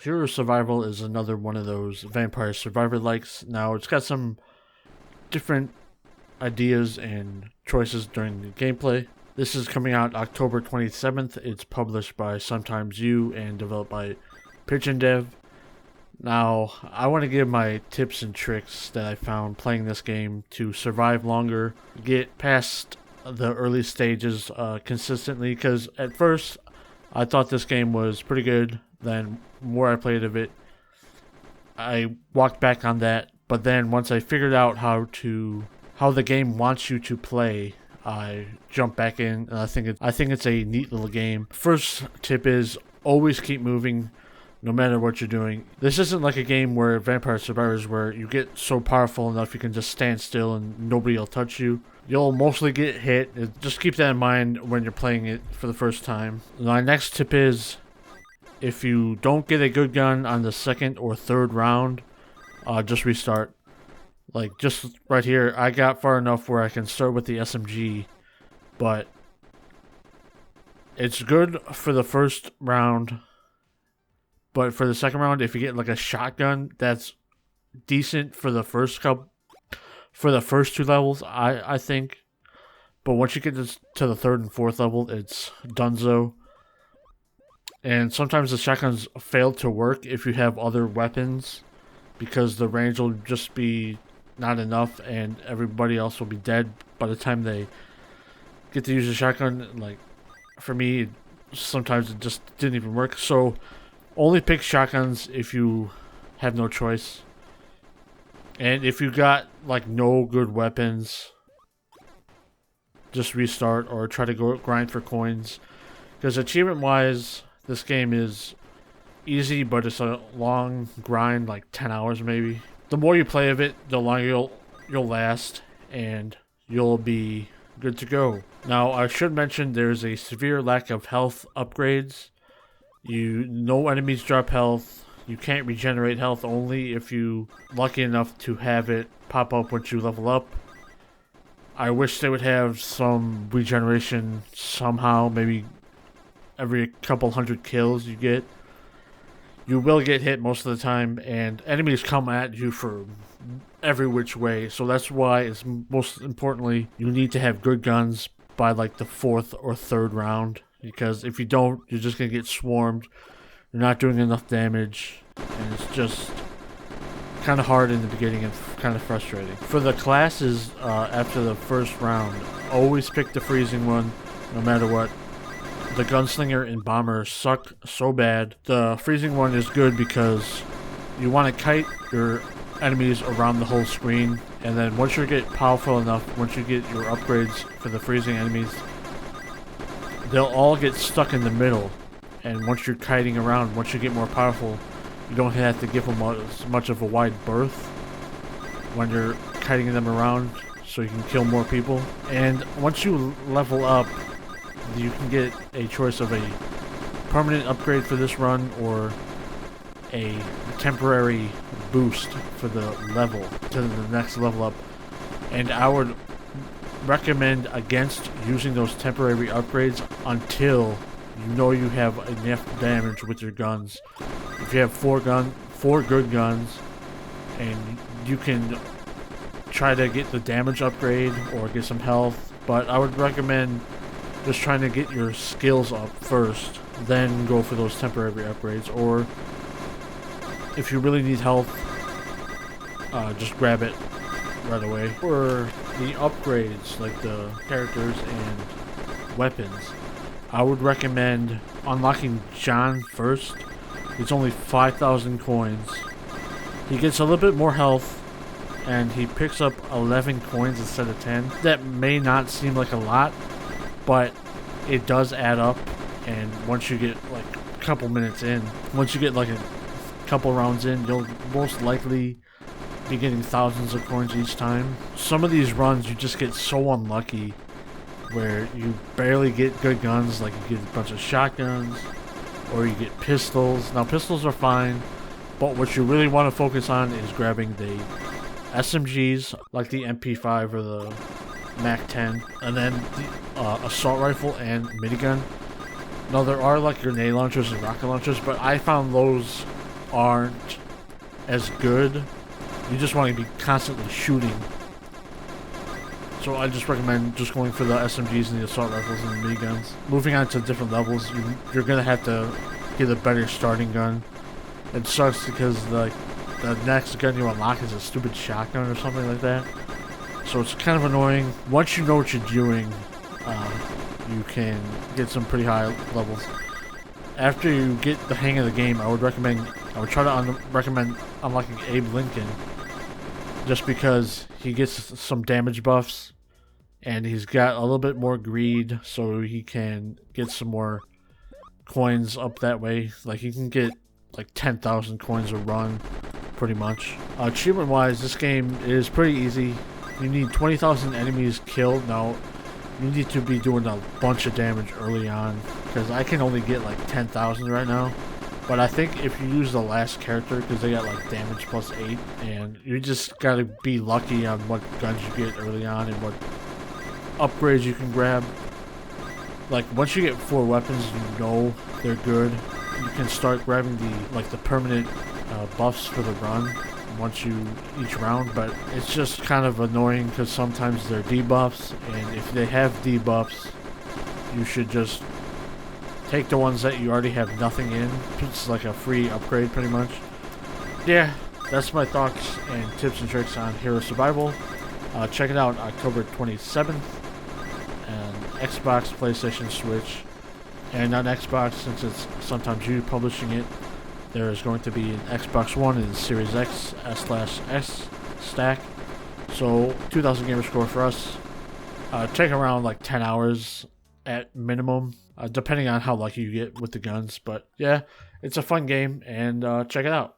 Hero Survival is another one of those Vampire Survivor likes. Now, it's got some different ideas and choices during the gameplay. This is coming out October 27th. It's published by Sometimes You and developed by Pigeon Dev. Now, I want to give my tips and tricks that I found playing this game to survive longer, get past the early stages consistently, because at first I thought this game was pretty good. Then, more I played of it, I walked back on that. But then, once I figured out how the game wants you to play, I jumped back in, and I think it's a neat little game. First tip is always keep moving, no matter what you're doing. This isn't like a game where Vampire Survivors, where you get so powerful enough you can just stand still and nobody will touch you. You'll mostly get hit. Just keep that in mind when you're playing it for the first time. My next tip is, if you don't get a good gun on the second or third round, just restart. Like, just right here, I got far enough where I can start with the SMG, but it's good for the first round, but for the second round, if you get like a shotgun, that's decent for the first two levels, I think. But once you get to the third and fourth level, it's dunzo. And sometimes the shotguns fail to work if you have other weapons, because the range will just be not enough and everybody else will be dead by the time they get to use a shotgun. Like, for me, sometimes it just didn't even work. So only pick shotguns if you have no choice. And if you got like no good weapons, just restart or try to go grind for coins. Because achievement wise, this game is easy, but it's a long grind, like 10 hours maybe. The more you play of it, the longer you'll last, and you'll be good to go. Now, I should mention there's a severe lack of health upgrades. No enemies drop health. You can't regenerate health, only if you lucky enough to have it pop up once you level up. I wish they would have some regeneration somehow, maybe every couple hundred kills you get. You will get hit most of the time, and enemies come at you for every which way. So that's why it's most importantly, you need to have good guns by like the fourth or third round. Because if you don't, you're just going to get swarmed. You're not doing enough damage, and it's just kind of hard in the beginning and kind of frustrating. For the classes, after the first round, always pick the freezing one, no matter what. The gunslinger and bomber suck so bad. The freezing one is good because you want to kite your enemies around the whole screen, and then once you get powerful enough, once you get your upgrades for the freezing enemies, they'll all get stuck in the middle. And once you're kiting around, once you get more powerful, you don't have to give them as much of a wide berth when you're kiting them around, so you can kill more people. And once you level up, you can get a choice of a permanent upgrade for this run or a temporary boost for the level to the next level up. And I would recommend against using those temporary upgrades until you know you have enough damage with your guns. If you have four good guns, and you can try to get the damage upgrade or get some health, but I would recommend just trying to get your skills up first, then go for those temporary upgrades. Or if you really need health, just grab it right away. For the upgrades, like the characters and weapons, I would recommend unlocking John first. It's only 5,000 coins. He gets a little bit more health, and he picks up 11 coins instead of 10. That may not seem like a lot, but it does add up. And once you get like a couple minutes in, once you get like a couple rounds in, you'll most likely be getting thousands of coins each time. Some of these runs you just get so unlucky where you barely get good guns, like you get a bunch of shotguns or you get pistols. Now pistols are fine, but what you really want to focus on is grabbing the SMGs like the MP5 or the MAC-10, and then the assault rifle and minigun. Now there are like grenade launchers and rocket launchers, but I found those aren't as good. You just want to be constantly shooting. So I just recommend just going for the SMGs and the assault rifles and the miniguns. Moving on to different levels, you're gonna have to get a better starting gun. It sucks because the next gun you unlock is a stupid shotgun or something like that. So it's kind of annoying. Once you know what you're doing, you can get some pretty high levels. After you get the hang of the game, I would try to recommend unlocking Abe Lincoln, just because he gets some damage buffs, and he's got a little bit more greed, so he can get some more coins up that way. Like, he can get like 10,000 coins a run, pretty much. Achievement wise, this game is pretty easy. You need 20,000 enemies killed. Now, you need to be doing a bunch of damage early on, because I can only get like 10,000 right now. But I think if you use the last character, because they got like damage plus 8, and you just gotta be lucky on what guns you get early on and what upgrades you can grab. Like, once you get 4 weapons, you know they're good. You can start grabbing the permanent buffs for the run once each round, but it's just kind of annoying because sometimes they're debuffs, and if they have debuffs, you should just take the ones that you already have nothing in. It's like a free upgrade, pretty much. Yeah, that's my thoughts and tips and tricks on Hero Survival. Check it out October 27th, and Xbox, PlayStation, Switch, and on Xbox, since it's sometimes you publishing it, there is going to be an Xbox One and Series X, S/S stack. So 2,000 gamer score for us. Take around like 10 hours at minimum, depending on how lucky you get with the guns. But yeah, it's a fun game, and check it out.